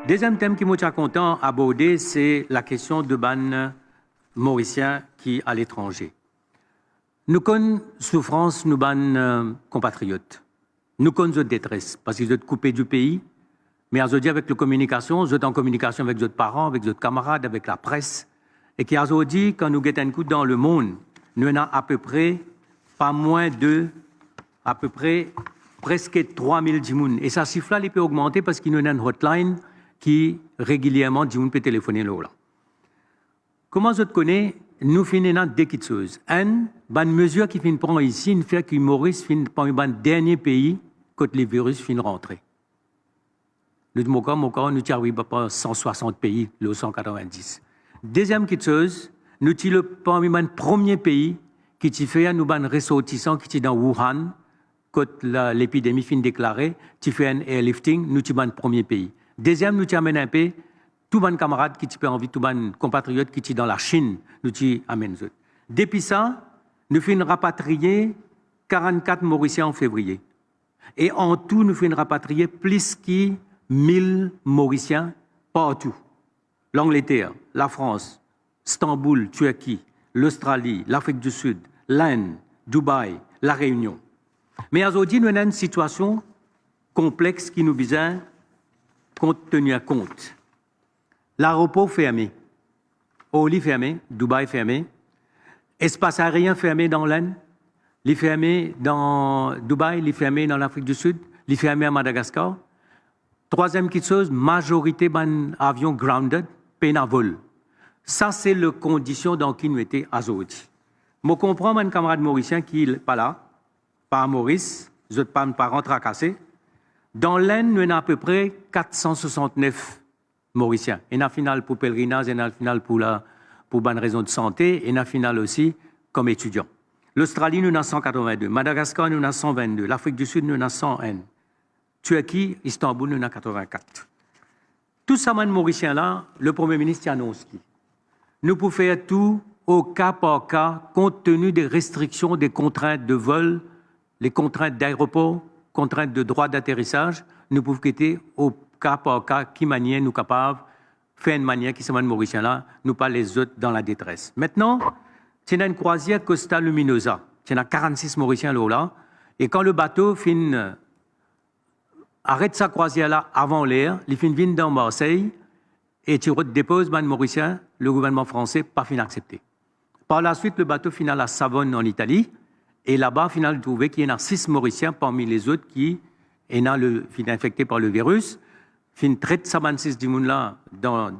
Deuxième thème qui m'a content aborder, c'est la question de ban mauriciens qui à l'étranger. Nous connaissons souffrance, nous ban compatriotes. Nous connaissons détresse parce qu'ils sont coupés du pays. Mais aujourd'hui, avec la communication, vous êtes en communication avec votre parents, avec votre camarades, avec la presse. Et qui aujourd'hui, quand nous guettons un coup dans le monde, nous avons à peu près, pas moins de, à peu près, presque 3000 djimoun. Et ça chiffre-là, il peut augmenter parce qu'il y a une hotline qui, régulièrement, djimoun peut téléphoner là. Comment vous connaissez, nous finissons deux petites choses. Un, une mesure qui finit prendre ici, une fait que Maurice finit par un dernier pays quand les virus finissent rentrer. Nous nous arrivons pas 160 pays, le 190. Deuxième petite chose, nous sommes le premier pays qui fait un ressortissant qui est dans Wuhan, quand l'épidémie finit déclarée, qui fait un airlifting, nous sommes le premier pays. Deuxième, nous amène un peu tous les camarades qui ont envie, tous les compatriotes qui sont dans la Chine, nous amènent eux. Depuis ça, nous faisons rapatrier 44 Mauriciens en février. Et en tout, nous faisons rapatrier plus que 1000 Mauriciens partout. L'Angleterre, la France, Istanbul, Turquie, l'Australie, l'Afrique du Sud, l'Inde, Dubaï, la Réunion. Mais aujourd'hui, nous avons une situation complexe qui nous besoin tenir compte. L'aéroport fermé, Orly fermé, Dubaï fermé, espace aérien fermé dans l'Inde, il fermé dans Dubaï, il fermé dans l'Afrique du Sud, il fermé à Madagascar. Troisième petite chose, majorité d'avions grounded, peine à vol. Ça, c'est les conditions dans qui nous étions aujourd'hui. Je comprends mon camarade mauricien qui n'est pas là, pas à Maurice, je ne pas parents tracassés. Dans l'Inde, nous avons à peu près 469 Mauriciens. Il y a un final pour pèlerinage, il y a un final pour bonne raison de santé, et il y a un final aussi comme étudiant. L'Australie, nous en avons 182. Madagascar, nous en avons 122. L'Afrique du Sud, nous en avons 101. Turquie, Istanbul, nous en avons 84. Tout ça, man Mauricien-là, le Premier ministre annonce qui. Nous pouvons faire tout au cas par cas, compte tenu des restrictions, des contraintes de vol, les contraintes d'aéroport, contraintes de droit d'atterrissage. Nous pouvons quitter au cas par cas, qui manière nous capables, faire une manière qui sont man Mauricien-là, nous pas les autres dans la détresse. Maintenant, c'est une croisière Costa Luminosa. Il y a 46 Mauriciens là. Et quand le bateau arrête sa croisière-là avant l'air, il vient dans Marseille et tu déposes man Mauricien, le gouvernement français pas fin accepté. Par la suite, le bateau final à Savone en Italie et là-bas, final trouvé qu'il y en a 6 Mauriciens parmi les autres qui sont infectés par le virus. Fin traite ça 6 du monde là dans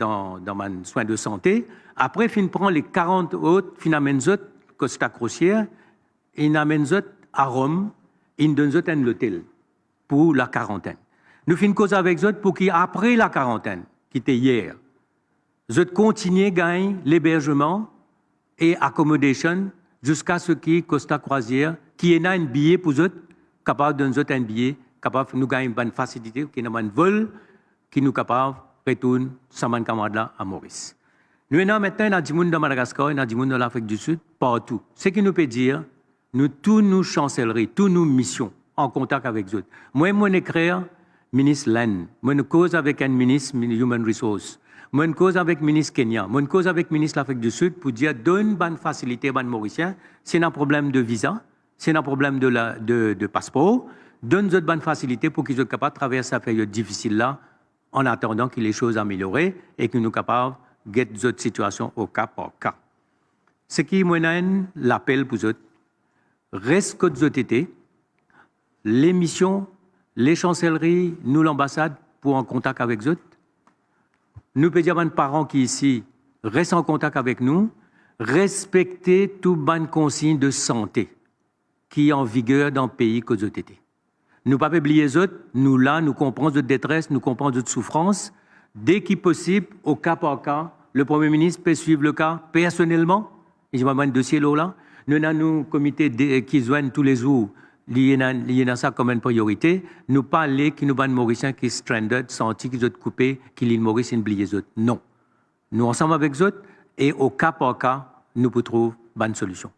mon soin de santé. Après, fin prend les 40 autres, fin amène autres Costa Crocière, et il amène autres à Rome, il donne autres à l'hôtel pour la quarantaine. Nous fin cause avec eux pour qu'après la quarantaine, qui était hier, eux continuent à gagner l'hébergement et accommodation jusqu'à ce que Costa Croisière, qui ait un billet pour eux, capable de nous donner un billet, capable de nous gagner une bonne facilité, qui ait un vol, qui nous capable de retourner sans mon camarade là à Maurice. Nous avons maintenant des gens de Madagascar et des gens de l'Afrique du Sud, partout. Ce qui nous peut dire, nous, tous nos chancelleries, toutes nos missions, en contact avec eux. Moi, je écrire ministre Len, je cause avec un ministre Human Resources, je cause avec le ministre Kenya, je cause avec le ministre de l'Afrique du Sud pour dire donne une bonne facilité aux Mauriciens. C'est un problème de visa, c'est un problème de passeport, donne une bonne facilité pour qu'ils soient capables de traverser cette période difficile-là en attendant que les choses améliorent et que nous soyons capables de get cette situation au cas par cas. Ce qui est l'appel pour eux, reste que vous été, les missions, les chancelleries, nous l'ambassade pour en contact avec eux. Nous pouvons dire aux parents qui ici restent en contact avec nous, respecter toutes les consignes de santé qui sont en vigueur dans le pays que vous été. Nous ne pouvons pas oublier les autres, nous là, nous comprenons de détresse, nous comprenons de souffrance. Dès qu'il est possible, au cas par cas, le Premier ministre peut suivre le cas personnellement. Il y a un dossier là. Nous avons un comité qui se joignent tous les jours. Il y a ça comme une priorité. Nous parlons qui nous ban Mauriciens qui sont stranded, sentis qu'ils sont coupés, qui l'île Maurice et oublié les autres. Non. Nous ensemble avec eux et au cas par cas, nous pouvons trouver une bonne solution.